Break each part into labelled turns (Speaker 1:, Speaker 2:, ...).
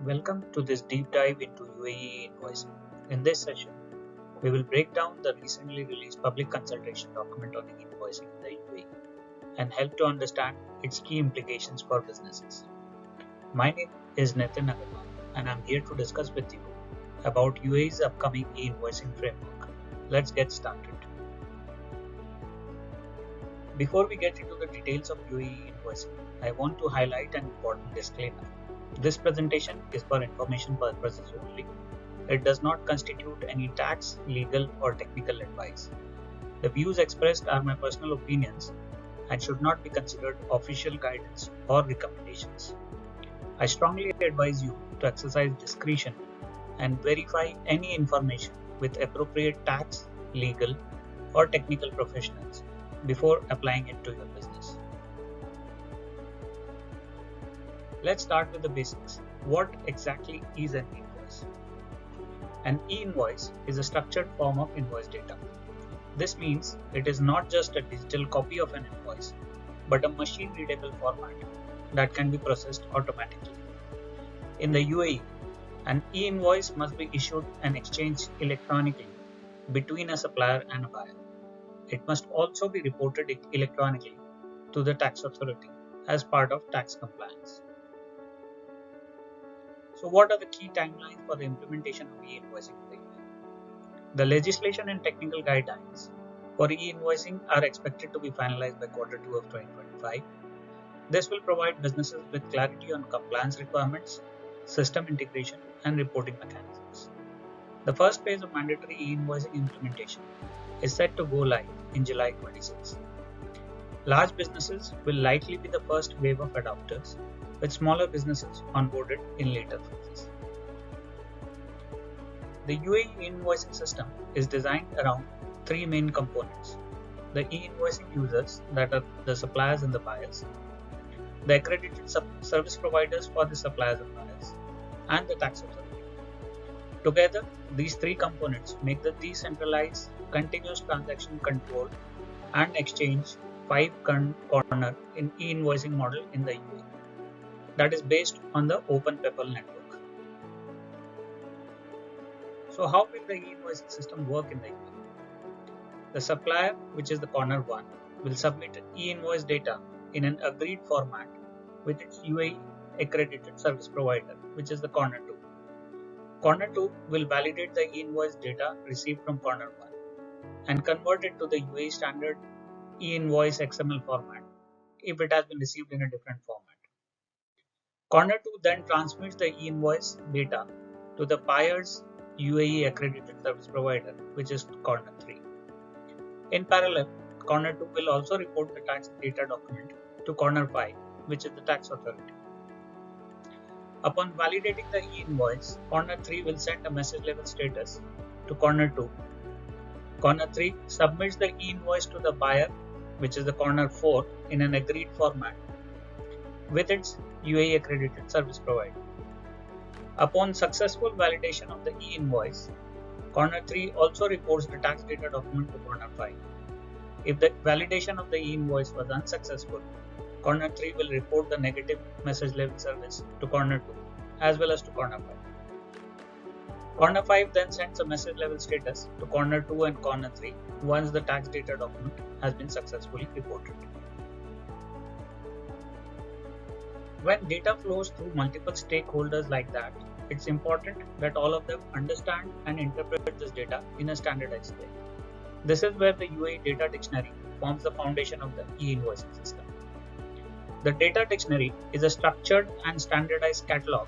Speaker 1: Welcome to this deep dive into UAE E-Invoicing. In this session, we will break down the recently released Public Consultation Document on E-Invoicing in the UAE and help to understand its key implications for businesses. My name is Nitin Agarwal and I'm here to discuss with you about UAE's upcoming E-Invoicing framework. Let's get started. Before we get into the details of UAE E-Invoicing, I want to highlight an important disclaimer. This presentation is for information purposes only. It does not constitute any tax, legal, or technical advice. The views expressed are my personal opinions and should not be considered official guidance or recommendations. I strongly advise you to exercise discretion and verify any information with appropriate tax, legal, or technical professionals before applying it to your business. Let's start with the basics. What exactly is an invoice? An e-invoice is a structured form of invoice data. This means it is not just a digital copy of an invoice, but a machine-readable format that can be processed automatically. In the UAE, an e-invoice must be issued and exchanged electronically between a supplier and a buyer. It must also be reported electronically to the tax authority as part of tax compliance. So what are the key timelines for the implementation of e-invoicing in the UAE? The legislation and technical guidelines for e-invoicing are expected to be finalized by Q2 of 2025. This will provide businesses with clarity on compliance requirements, system integration, and reporting mechanisms. The first phase of mandatory e-invoicing implementation is set to go live in July 26. Large businesses will likely be the first wave of adopters, with smaller businesses onboarded in later phases. The UAE E-Invoicing system is designed around three main components: the e-invoicing users, that are the suppliers and the buyers, the accredited service providers for the suppliers and buyers, and the tax authority. Together, these three components make the decentralized, continuous transaction control and exchange five-corner in e-invoicing model in the UAE. That is based on the Open PEPL network. So how will the e-invoicing system work in the UAE? The supplier, which is the corner 1, will submit e-invoice data in an agreed format with its UAE accredited service provider, which is the corner 2. Corner 2 will validate the e-invoice data received from corner 1 and convert it to the UAE standard e-invoice XML format if it has been received in a different format. Corner 2 then transmits the e-invoice data to the buyer's UAE accredited service provider, which is corner 3. In parallel, corner 2 will also report the tax data document to corner 5, which is the tax authority. Upon validating the e-invoice, corner 3 will send a message level status to corner 2. Corner 3 submits the e-invoice to the buyer, which is the corner 4, in an agreed format with its UAE accredited service provider. Upon successful validation of the e-invoice, corner 3 also reports the tax data document to corner 5. If the validation of the e-invoice was unsuccessful, corner 3 will report the negative message level service to corner 2 as well as to corner 5. Corner 5 then sends a message level status to corner 2 and corner 3 once the tax data document has been successfully reported. When data flows through multiple stakeholders like that, it's important that all of them understand and interpret this data in a standardized way. This is where the UAE data dictionary forms the foundation of the e-invoicing system. The data dictionary is a structured and standardized catalog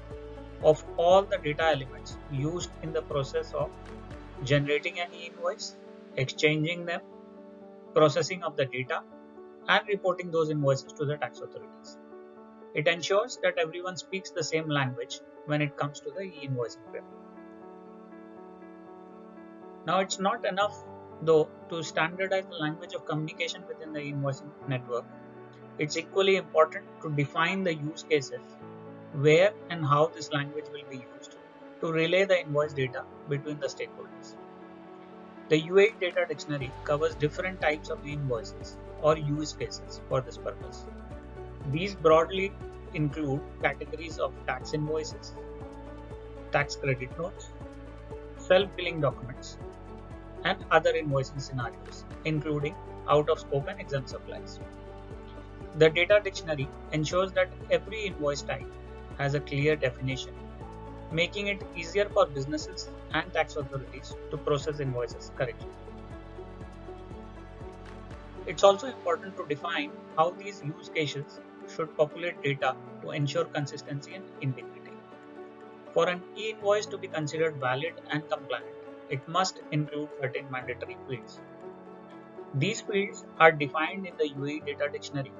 Speaker 1: of all the data elements used in the process of generating an e-invoice, exchanging them, processing of the data, and reporting those invoices to the tax authorities. It ensures that everyone speaks the same language when it comes to the e-invoicing framework. Now, it's not enough, though, to standardize the language of communication within the e-invoicing network. It's equally important to define the use cases where and how this language will be used to relay the invoice data between the stakeholders. The UAE data dictionary covers different types of invoices or use cases for this purpose. These broadly include categories of tax invoices, tax credit notes, self-billing documents, and other invoicing scenarios, including out-of-scope and exempt supplies. The data dictionary ensures that every invoice type has a clear definition, making it easier for businesses and tax authorities to process invoices correctly. It's also important to define how these use cases should populate data to ensure consistency and integrity. For an e-invoice to be considered valid and compliant, it must include certain mandatory fields. These fields are defined in the UAE data dictionary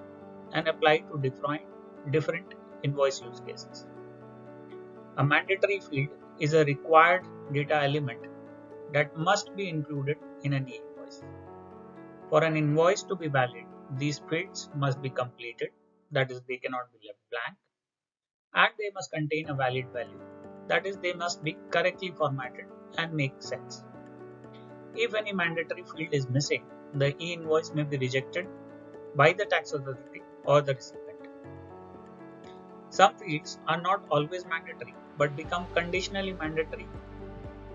Speaker 1: and apply to different invoice use cases. A mandatory field is a required data element that must be included in an e-invoice. For an invoice to be valid, these fields must be completed, that is, they cannot be left blank, and they must contain a valid value, that is, they must be correctly formatted and make sense. If any mandatory field is missing, the e-invoice may be rejected by the tax authority or the recipient. Some fields are not always mandatory but become conditionally mandatory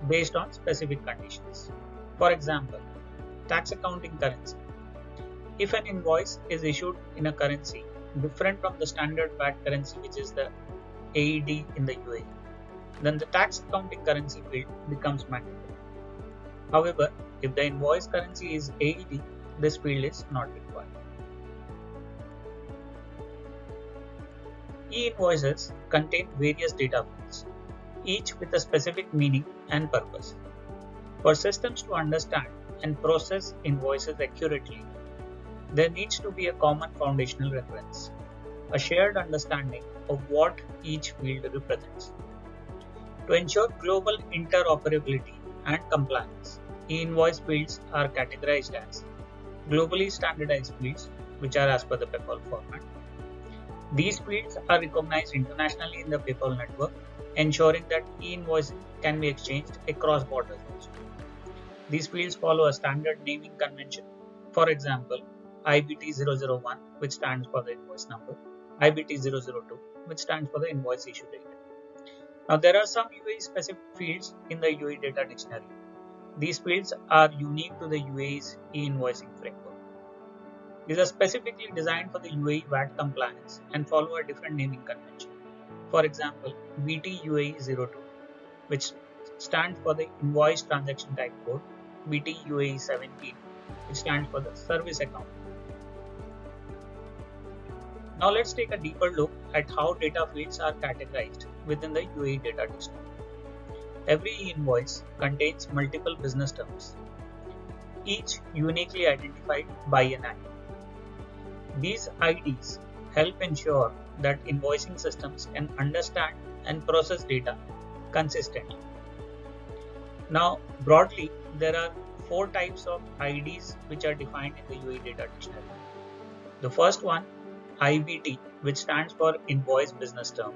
Speaker 1: based on specific conditions. For example, tax accounting currency. If an invoice is issued in a currency different from the standard VAT currency, which is the AED in the UAE, then the tax accounting currency field becomes mandatory. However, if the invoice currency is AED, this field is not required. E-invoices contain various data fields, each with a specific meaning and purpose. For systems to understand and process invoices accurately, there needs to be a common foundational reference, a shared understanding of what each field represents. To ensure global interoperability and compliance, e-invoice fields are categorized as globally standardized fields, which are as per the PayPal format. These fields are recognized internationally in the PayPal network, ensuring that e-invoicing can be exchanged across borders also. These fields follow a standard naming convention. For example, IBT001, which stands for the invoice number, IBT002, which stands for the invoice issue date. Now, there are some UAE-specific fields in the UAE data dictionary. These fields are unique to the UAE's e-invoicing framework. These are specifically designed for the UAE VAT compliance and follow a different naming convention. For example, BTUAE 02, which stands for the Invoice Transaction Type Code, BTUAE 17, which stands for the Service Account. Now let's take a deeper look at how data fields are categorized within the UAE data dictionary. Every e-invoice contains multiple business terms, each uniquely identified by an ID. These IDs help ensure that invoicing systems can understand and process data consistently. Now, broadly, there are 4 types of IDs which are defined in the UAE data dictionary. The first one, IBT, which stands for Invoice Business Term.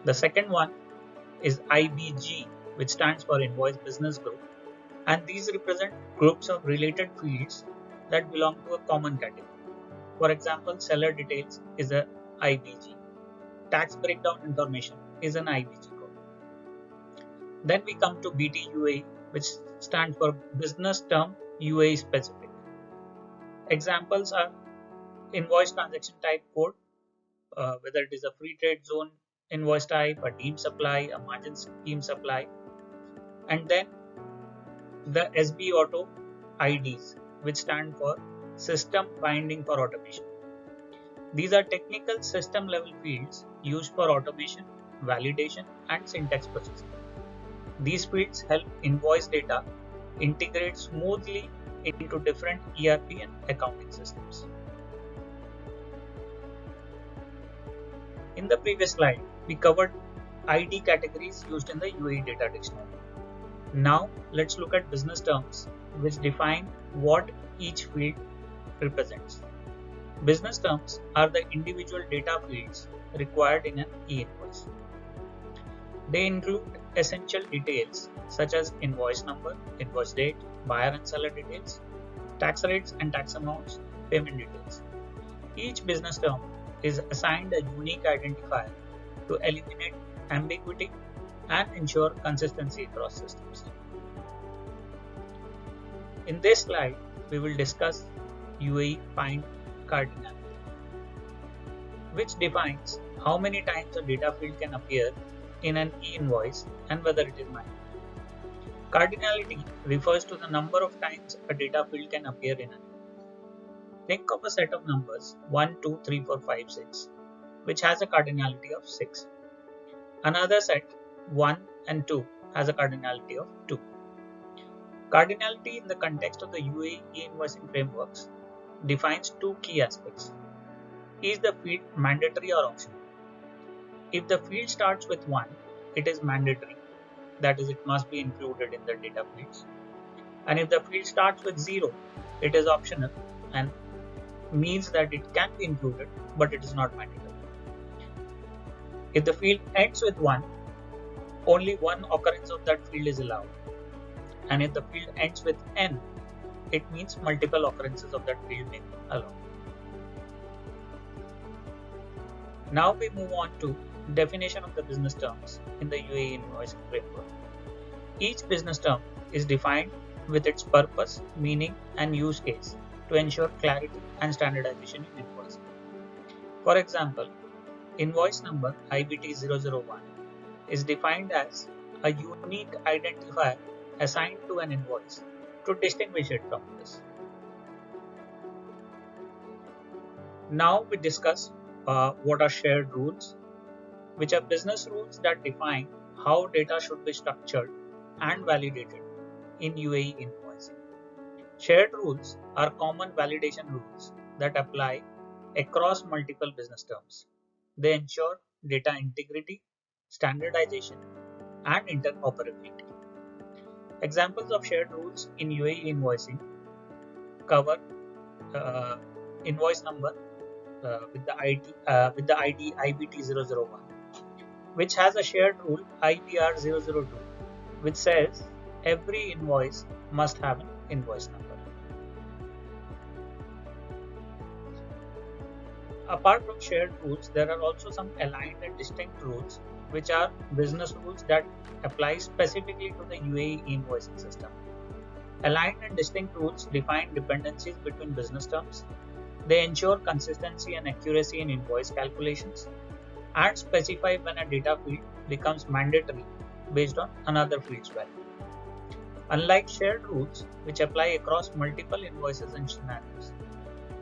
Speaker 1: The second one is IBG, which stands for Invoice Business Group, and these represent groups of related fields that belong to a common category. For example, seller details is a IBG. Tax breakdown information is an IBG code. Then we come to BTUAE, which stands for Business Term UAE-specific. Examples are Invoice Transaction Type Code, whether it is a free trade zone invoice type, a deemed supply, a margin scheme supply, and then the SB Auto IDs, which stand for System Binding for Automation. These are technical system level fields used for automation, validation, and syntax processing. These fields help invoice data integrate smoothly into different ERP and accounting systems. In the previous slide, we covered ID categories used in the UAE data dictionary. Now, let's look at business terms which define what each field represents. Business terms are the individual data fields required in an e-invoice. They include essential details such as invoice number, invoice date, buyer and seller details, tax rates and tax amounts, payment details. Each business term is assigned a unique identifier to eliminate ambiguity and ensure consistency across systems. In this slide, we will discuss UAE Find Cardinality, which defines how many times a data field can appear in an e-invoice and whether it is manual. Cardinality refers to the number of times a data field can appear in an invoice. Think of a set of numbers 1, 2, 3, 4, 5, 6, which has a cardinality of 6. Another set 1 and 2 has a cardinality of 2. Cardinality in the context of the UAE E-Invoicing frameworks defines two key aspects. Is the field mandatory or optional? If the field starts with 1, it is mandatory, that is, it must be included in the data fields. And if the field starts with 0, it is optional and means that it can be included, but it is not mandatory. If the field ends with 1, only one occurrence of that field is allowed. And if the field ends with n, it means multiple occurrences of that field may be allowed. Now we move on to definition of the business terms in the UAE invoicing framework. Each business term is defined with its purpose, meaning, and use case to ensure clarity and standardization in invoicing. For example, invoice number IBT001 is defined as a unique identifier assigned to an invoice to distinguish it from this. Now we discuss what are shared rules, which are business rules that define how data should be structured and validated in UAE invoicing. Shared rules are common validation rules that apply across multiple business terms. They ensure data integrity, standardization, and interoperability. Examples of shared rules in UAE invoicing cover invoice number with the ID IBT001, which has a shared rule IBR002, which says every invoice must have an invoice number. Apart from shared rules, there are also some aligned and distinct rules, which are business rules that apply specifically to the UAE invoicing system. Aligned and distinct rules define dependencies between business terms. They ensure consistency and accuracy in invoice calculations and specify when a data field becomes mandatory based on another field's value. Unlike shared rules, which apply across multiple invoices and scenarios,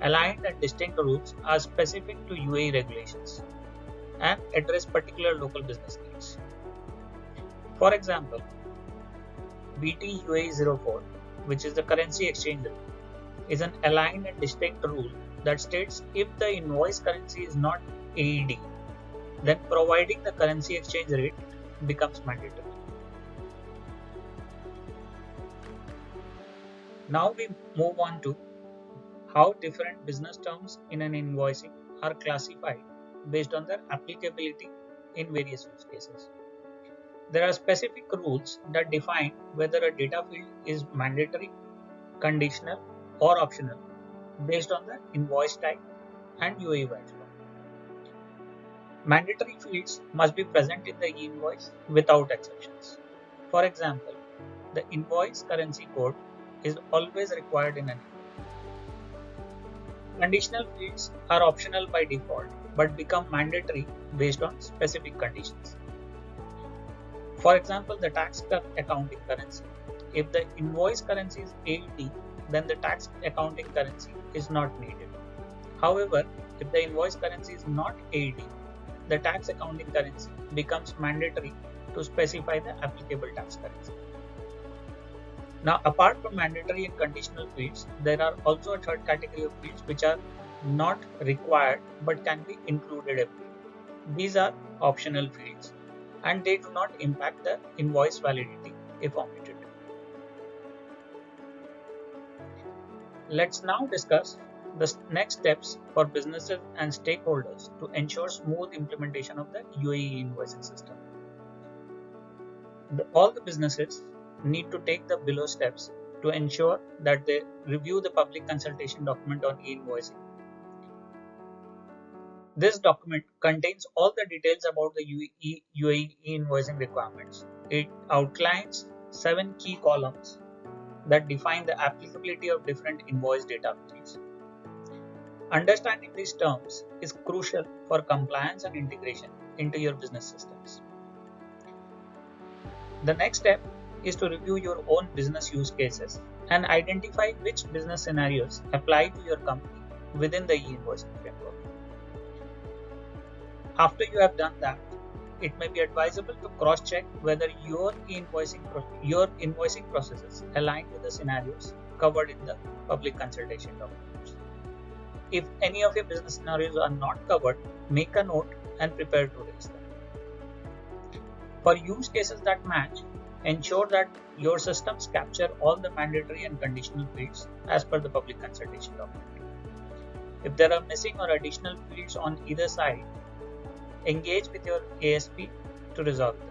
Speaker 1: aligned and distinct rules are specific to UAE regulations and address particular local business needs. For example, BTUAE 04, which is the currency exchange rule, is an aligned and distinct rule that states if the invoice currency is not AED, then providing the currency exchange rate becomes mandatory. Now we move on to how different business terms in an invoicing are classified based on their applicability in various use cases. There are specific rules that define whether a data field is mandatory, conditional, or optional based on the invoice type and UAE wide law. Mandatory fields must be present in the e-invoice without exceptions. For example, the invoice currency code is always required in an invoice. Conditional fields are optional by default but become mandatory based on specific conditions. For example, the tax accounting currency. If the invoice currency is AED, then the tax accounting currency is not needed. However, if the invoice currency is not AED, the tax accounting currency becomes mandatory to specify the applicable tax currency. Now, apart from mandatory and conditional fields, there are also a third category of fields which are not required but can be included everywhere. These are optional fields and they do not impact the invoice validity if omitted. Let's now discuss the next steps for businesses and stakeholders to ensure smooth implementation of the UAE invoicing system. All the businesses need to take the below steps to ensure that they review the public consultation document on e-invoicing. This document contains all the details about the UAE e-invoicing requirements. It outlines 7 key columns that define the applicability of different invoice data fields. Understanding these terms is crucial for compliance and integration into your business systems. The next step is to review your own business use cases and identify which business scenarios apply to your company within the e-invoicing framework. After you have done that, it may be advisable to cross-check whether your invoicing processes align with the scenarios covered in the public consultation documents. If any of your business scenarios are not covered, make a note and prepare to raise them. For use cases that match, ensure that your systems capture all the mandatory and conditional fields as per the public consultation document. If there are missing or additional fields on either side, engage with your ASP to resolve them.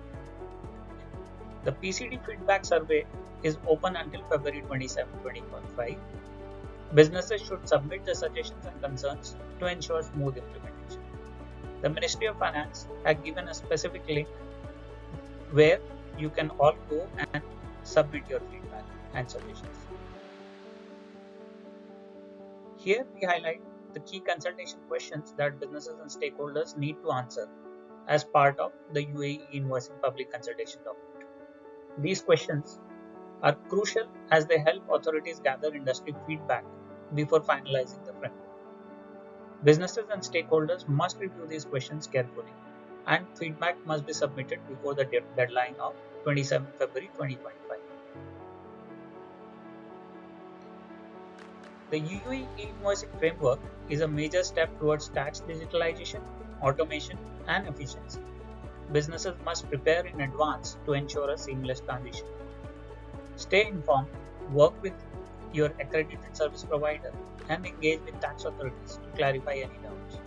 Speaker 1: The PCD feedback survey is open until February 27, 2025. Businesses should submit their suggestions and concerns to ensure smooth implementation. The Ministry of Finance has given a specific link where you can all go and submit your feedback and suggestions. Here we highlight the key consultation questions that businesses and stakeholders need to answer as part of the UAE E-Invoicing Public Consultation Document. These questions are crucial as they help authorities gather industry feedback before finalizing the framework. Businesses and stakeholders must review these questions carefully, and feedback must be submitted before the deadline of 27 February 2025. The UAE E-Invoicing framework is a major step towards tax digitalization, automation, and efficiency. Businesses must prepare in advance to ensure a seamless transition. Stay informed, work with your accredited service provider, and engage with tax authorities to clarify any doubts.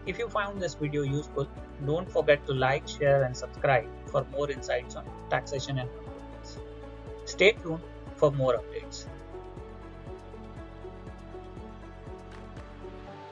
Speaker 1: If you found this video useful, don't forget to like, share, and subscribe for more insights on taxation and compliance. Stay tuned for more updates.